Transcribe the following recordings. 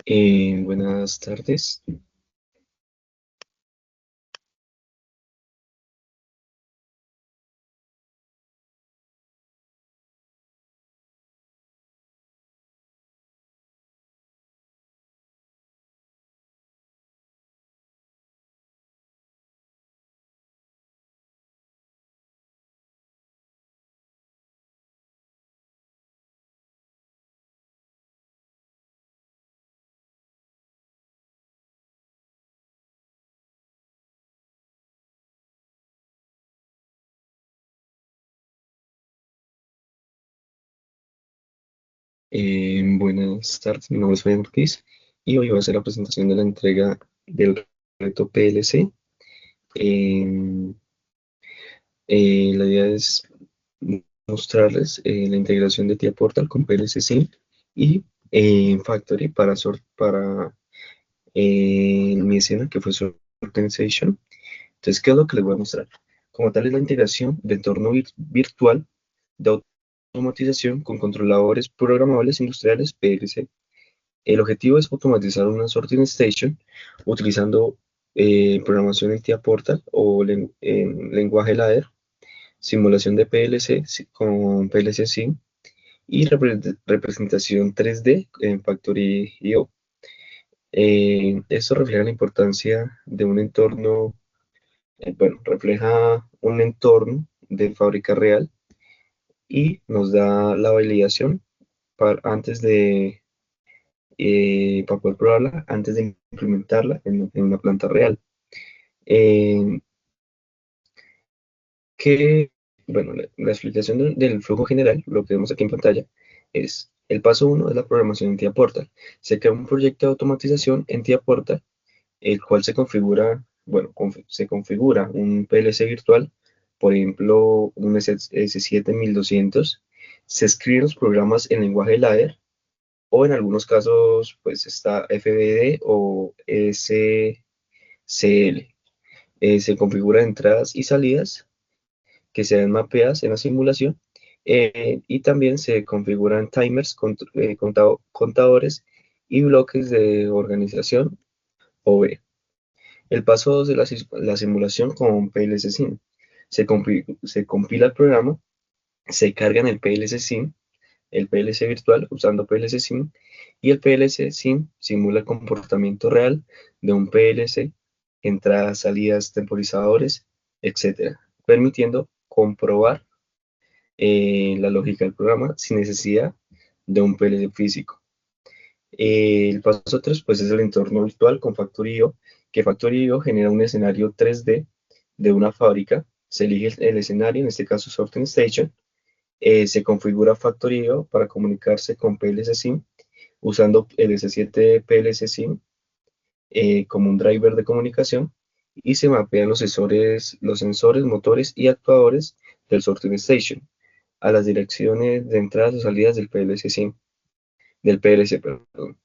Buenas tardes. Buenas tardes, mi nombre es Fabián Ortiz y hoy voy a hacer la presentación de la entrega del reto PLC. Em, la idea es mostrarles la integración de TIA Portal con PLC Sim y Factory para mi escena que fue su organization. Entonces, ¿qué es lo que les voy a mostrar? Como tal es la integración de entorno virtual de automatización con controladores programables industriales PLC. El objetivo es automatizar una sorting station utilizando programación en TIA Portal o en lenguaje ladder, simulación de PLC con PLC Sim y representación 3D en Factory.io. Esto refleja la importancia de un entorno, bueno, refleja un entorno de fábrica real y nos da la validación antes de para poder probarla antes de implementarla en una planta real. Eh, que, bueno, la explicación del flujo general, lo que vemos aquí en pantalla, es el paso uno es la programación en TIA Portal. Se crea un proyecto de automatización en TIA Portal, el cual se configura, bueno, se configura un PLC virtual, por ejemplo, un S7-1200. Se escriben los programas en lenguaje ladder o en algunos casos pues está FBD o SCL. Se configuran entradas y salidas que sean mapeadas en la simulación, y también se configuran timers, contadores y bloques de organización OV. El paso 2 de la simulación con PLC Sim. Se compila el programa, se carga en el PLC Sim, el PLC virtual usando PLC Sim, y el PLC Sim simula el comportamiento real de un PLC, entradas, salidas, temporizadores, etcétera, permitiendo comprobar la lógica del programa sin necesidad de un PLC físico. El paso 3 pues, es el entorno virtual con Factorio, que Factorio genera un escenario 3D de una fábrica. Se elige el escenario, en este caso Sorting Station. Se configura Factorio para comunicarse con PLC SIM usando el S7 PLC SIM como un driver de comunicación, y se mapean los sensores, motores y actuadores del Sorting Station a las direcciones de entradas o salidas del PLC SIM, del PLC, perdón.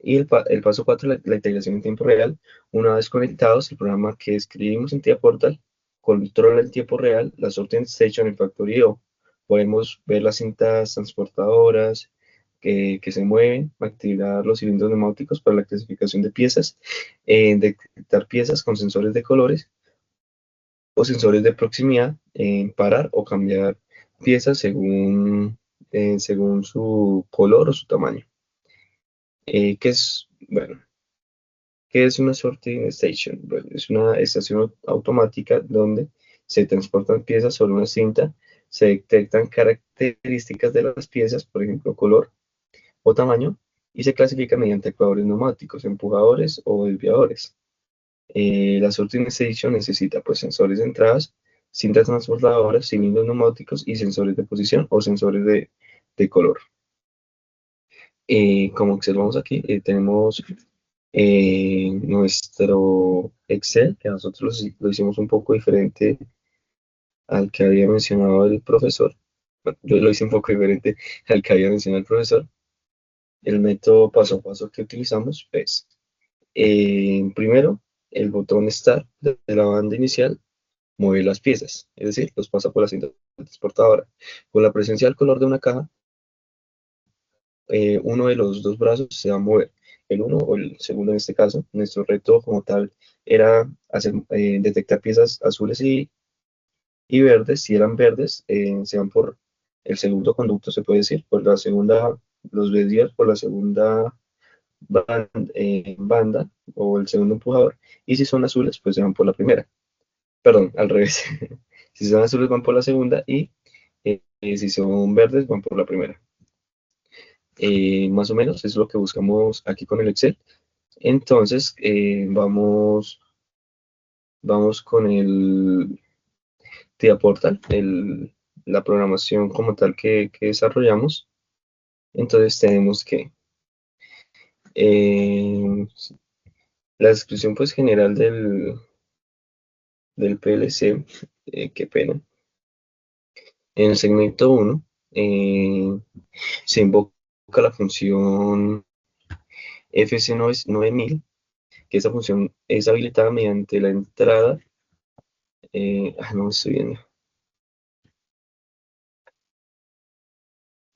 Y el paso 4, la integración en tiempo real. Una vez conectados, el programa que escribimos en TIA Portal controla en tiempo real la Sorting Station en Factorio. Podemos ver las cintas transportadoras que se mueven, activar los cilindros neumáticos para la clasificación de piezas, detectar piezas con sensores de colores o sensores de proximidad, parar o cambiar piezas según su color o su tamaño. Bueno, ¿qué es una sorting station? Bueno, es una estación automática donde se transportan piezas sobre una cinta, se detectan características de las piezas, por ejemplo, color o tamaño, y se clasifica mediante actuadores neumáticos, empujadores o desviadores. La sorting station necesita pues sensores de entradas, cintas transportadoras, cilindros neumáticos y sensores de posición o sensores de color. Como observamos aquí, tenemos nuestro Excel, que nosotros lo hicimos un poco diferente al que había mencionado el profesor. Bueno, yo lo hice un poco diferente al que había mencionado el profesor. El método paso a paso que utilizamos es, primero, el botón Start de la banda inicial mueve las piezas, es decir, los pasa por la cinta transportadora. Con la presencia del color de una caja, uno de los dos brazos se va a mover. el uno o el segundo en este caso. Nuestro reto como tal era detectar piezas azules y verdes. Si eran verdes, se van por el segundo conducto, se puede decir, por la segunda, los desvíos por la segunda banda o el segundo empujador. Y si son azules, pues se van por la primera. Perdón, al revés. Si son azules, van por la segunda y si son verdes, van por la primera. Más o menos es lo que buscamos aquí con el Excel. Entonces, vamos con el TIA Portal, la programación como tal que desarrollamos. Entonces tenemos que la descripción pues general del PLC, qué pena. En el segmento 1 se invoca la función FC9000, que esa función es habilitada mediante la entrada. No estoy viendo.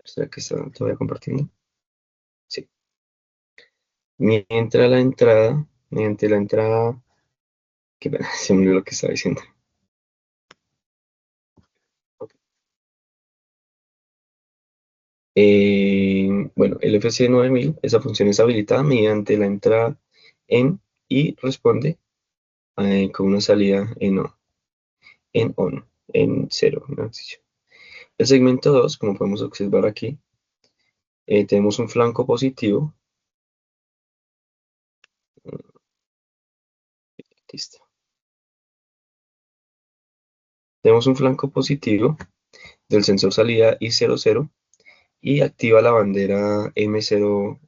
¿Será que está todavía compartiendo? Sí. Mediante la entrada, qué pena, se me olvidó lo que estaba diciendo. Ok. Bueno, el FC9000, esa función es habilitada mediante la entrada en y responde con una salida en on, en cero, mejor dicho. El segmento 2, como podemos observar aquí, tenemos un flanco positivo. Listo. Tenemos un flanco positivo del sensor salida I00 y activa la bandera M00.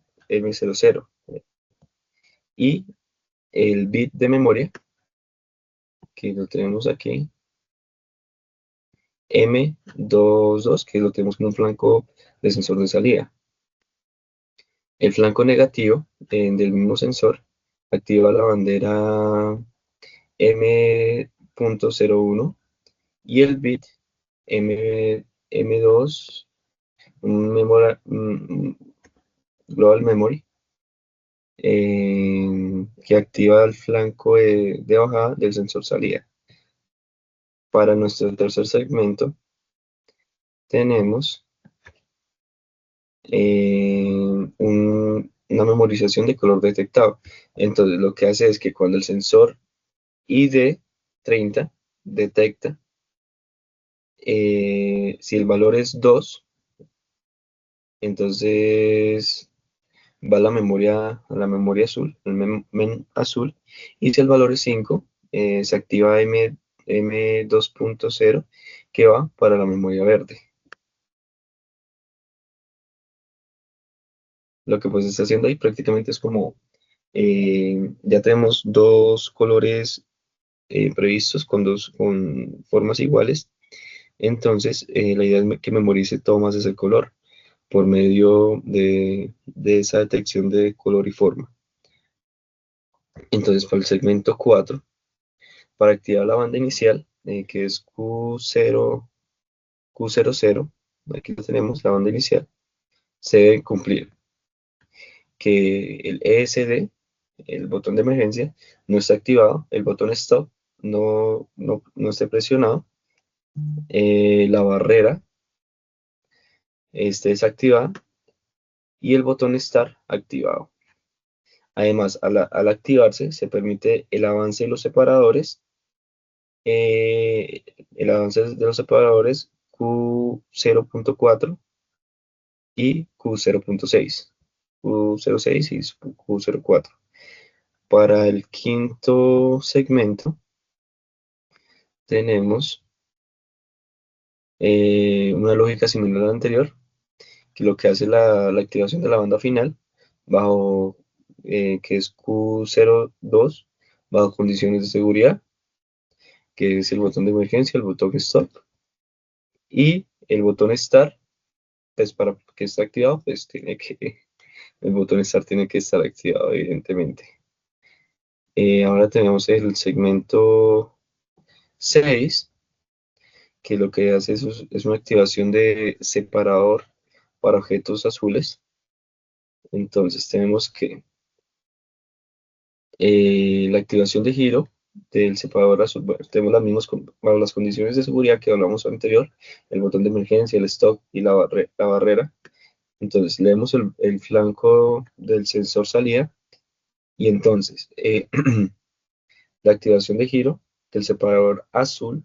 Y el bit de memoria, que lo tenemos aquí, M22, que lo tenemos como un flanco de sensor de salida. El flanco negativo del mismo sensor activa la bandera M.01 y el bit M2, Global Memory, que activa el flanco de bajada del sensor salida. Para nuestro tercer segmento tenemos una memorización de color detectado. Entonces lo que hace es que cuando el sensor ID30 detecta, si el valor es 2, entonces va a la memoria azul, el men azul, y si el valor es 5, se activa M2.0, que va para la memoria verde. Lo que pues está haciendo ahí prácticamente es como, ya tenemos dos colores previstos con formas iguales, entonces la idea es que memorice todo más ese color por medio de esa detección de color y forma. Entonces para el segmento 4, para activar la banda inicial, que es Q00, aquí lo tenemos, la banda inicial, se debe cumplir que el ESD, el botón de emergencia, no está activado, el botón stop no esté presionado, la barrera esté desactivada y el botón start activado. Además, al activarse, se permite el avance de los separadores, Q0.4 y Q0.6, Q06 y Q04. Para el quinto segmento tenemos una lógica similar a la anterior, que lo que hace la activación de la banda final, bajo que es Q02, bajo condiciones de seguridad, que es el botón de emergencia, el botón stop, y el botón start, pues para que esté activado, pues el botón start tiene que estar activado, evidentemente. Ahora tenemos el segmento 6, que lo que hace es una activación de separador para objetos azules. Entonces tenemos que La activación de giro del separador azul, bueno, tenemos bajo las condiciones de seguridad que hablamos anterior, el botón de emergencia, el stop y la barrera. Entonces leemos el flanco del sensor salida y entonces la activación de giro del separador azul,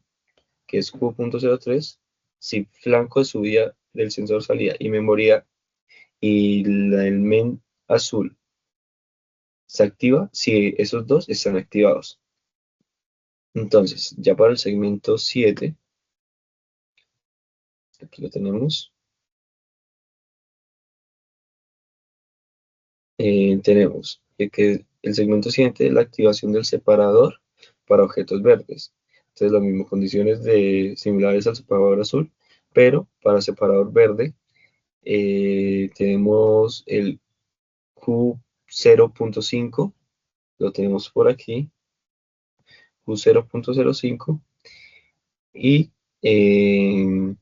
que es Q.03, si flanco de subida del sensor salida y memoria y el MEN azul se activa si esos dos están activados. Entonces, ya para el segmento 7, aquí lo tenemos, tenemos que el segmento 7 es la activación del separador para objetos verdes. Entonces, las mismas condiciones similares al separador azul, pero para separador verde tenemos el Q0.5, lo tenemos por aquí, Q0.05, y en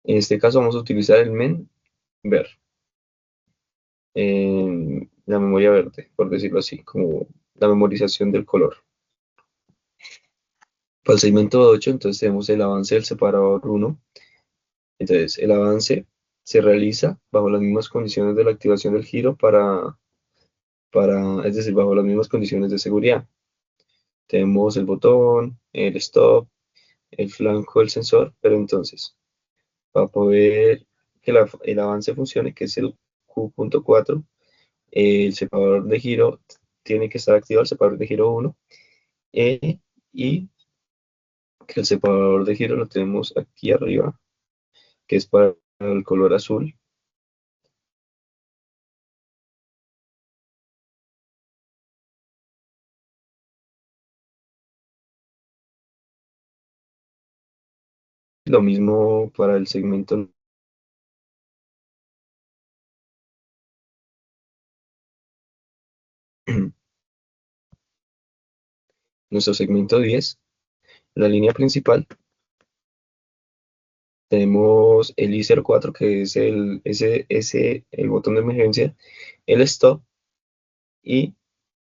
este caso vamos a utilizar el MEN ver, en la memoria verde, por decirlo así, como la memorización del color. Para el segmento 8, entonces tenemos el avance del separador 1. Entonces, el avance se realiza bajo las mismas condiciones de la activación del giro es decir, bajo las mismas condiciones de seguridad. Tenemos el botón, el stop, el flanco del sensor, pero entonces, para poder que el avance funcione, que es el Q.4, el separador de giro tiene que estar activado, el separador de giro 1, y que el separador de giro lo tenemos aquí arriba, que es para el color azul. Lo mismo para el segmento. Nuestro segmento 10, la línea principal, tenemos el I04, que es el botón de emergencia, el stop y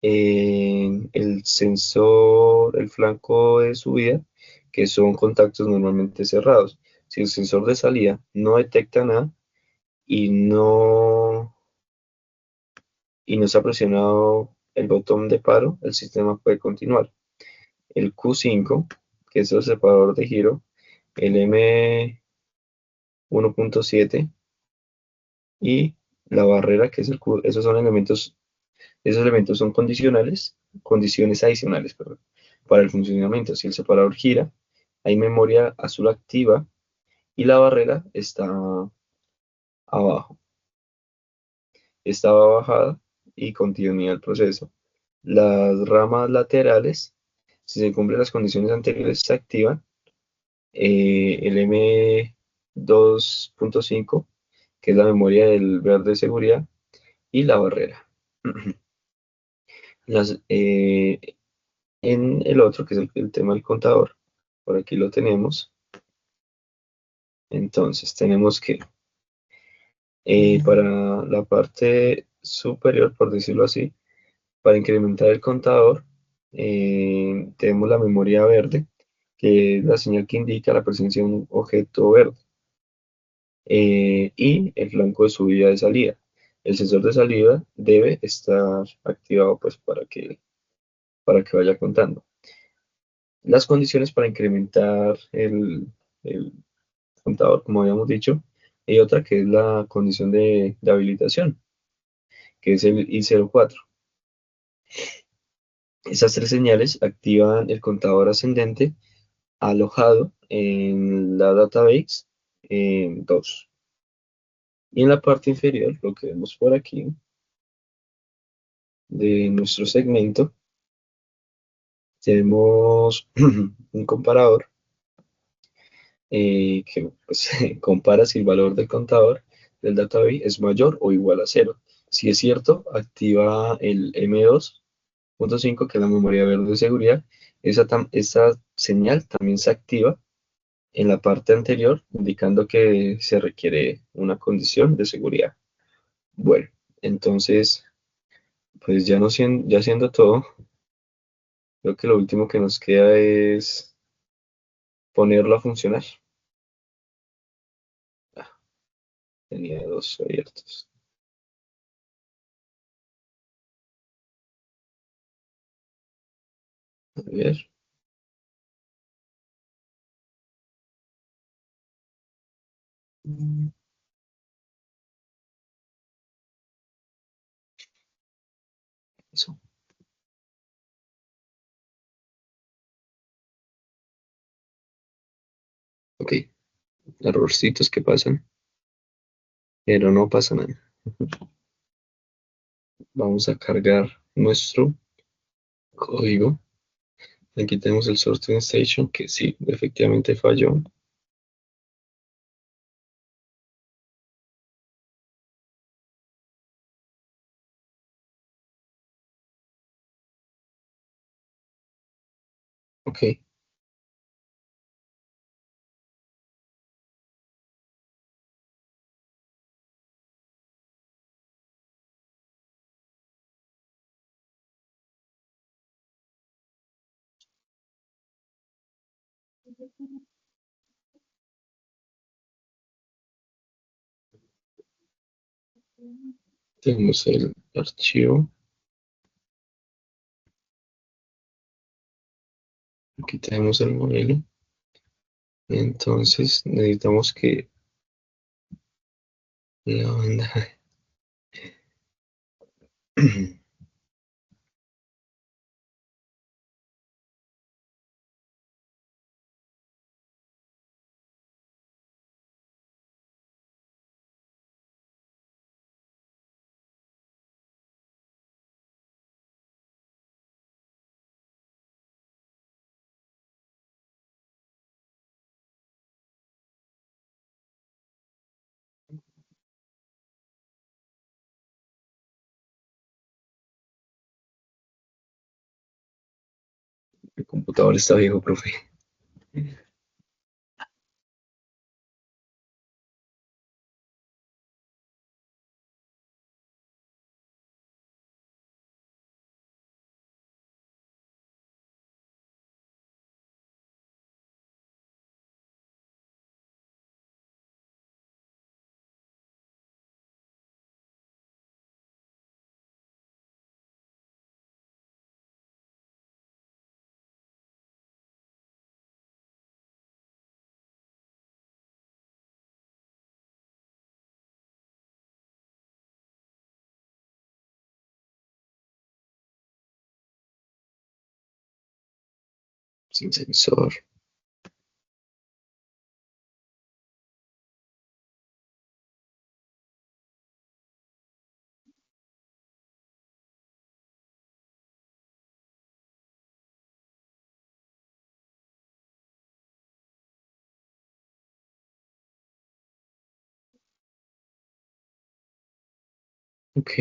el sensor, el flanco de subida, que son contactos normalmente cerrados. Si el sensor de salida no detecta nada y no se ha presionado el botón de paro, el sistema puede continuar. El Q5, que es el separador de giro, el M1.7 y la barrera, que es el Q, esos elementos son condiciones adicionales, perdón, para el funcionamiento. Si el separador gira, hay memoria azul activa y la barrera está abajo. Estaba bajada y continúa el proceso. Las ramas laterales, si se cumplen las condiciones anteriores, se activan. El M2.5, que es la memoria del verde de seguridad, y la barrera. Las, en el otro, que es el tema del contador, por aquí lo tenemos. Entonces, tenemos que para la parte superior, por decirlo así, para incrementar el contador, tenemos la memoria verde, que es la señal que indica la presencia de un objeto verde, y el flanco de subida de salida. El sensor de salida debe estar activado pues para que vaya contando. Las condiciones para incrementar el contador, como habíamos dicho, y otra que es la condición de habilitación, que es el I04. Esas tres señales activan el contador ascendente alojado en la database 2. Y en la parte inferior, lo que vemos por aquí de nuestro segmento, tenemos un comparador que pues, compara si el valor del contador del database es mayor o igual a 0. Si es cierto, activa el M2.5, que es la memoria verde de seguridad. Esa señal también se activa en la parte anterior, indicando que se requiere una condición de seguridad. Bueno, entonces Pues ya no ya haciendo todo, creo que lo último que nos queda es ponerlo a funcionar. Ah, tenía dos abiertos. A ver. Mm, Eso. Ok, errorcitos que pasan, pero no pasa nada. Vamos a cargar nuestro código. Aquí tenemos el sorting station que sí, efectivamente falló. Ok, tenemos el archivo. Aquí tenemos el modelo. Entonces necesitamos que la banda. El computador está viejo, profe. Sin sensor. Ok.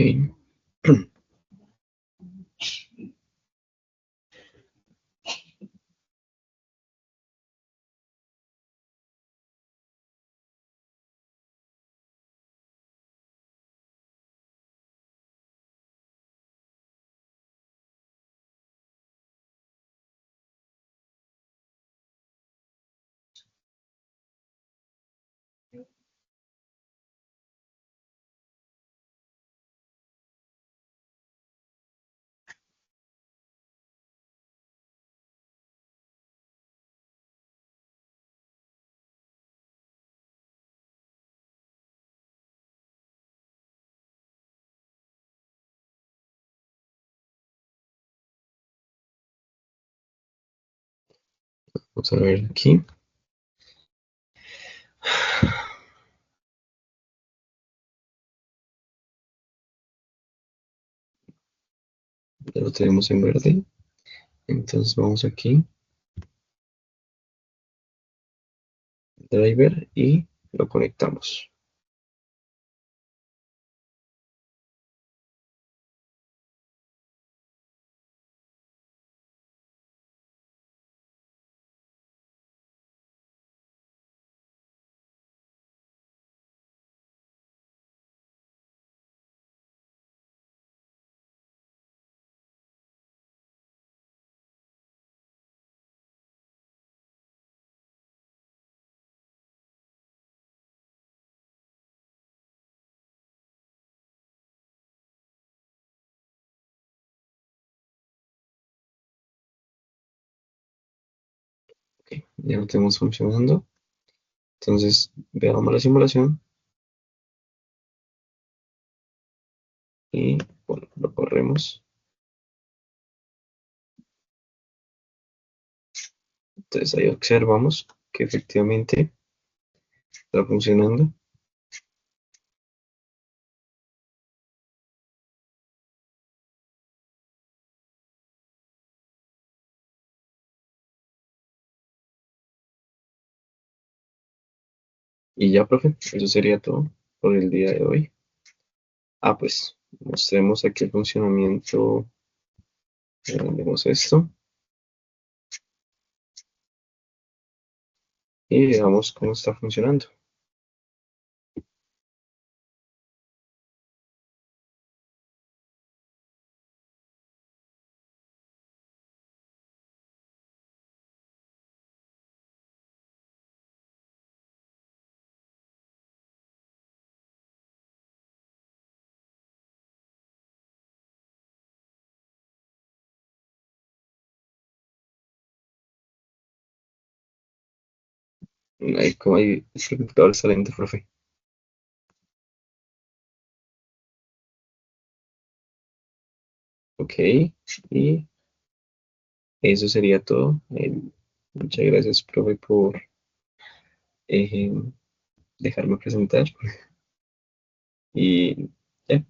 Vamos a ver aquí. Ya lo tenemos en verde. Entonces vamos aquí, driver, y lo conectamos. Ya lo tenemos funcionando. Entonces, veamos la simulación y bueno, lo corremos. Entonces ahí observamos que efectivamente está funcionando. Y ya, profe, eso sería todo por el día de hoy. Ah, pues mostremos aquí el funcionamiento. Vemos esto y veamos cómo está funcionando. Ahí, como ahí, el computador está lento, profe. Ok, y eso sería todo. Muchas gracias, profe, por eh, dejarme presentar. Y ya.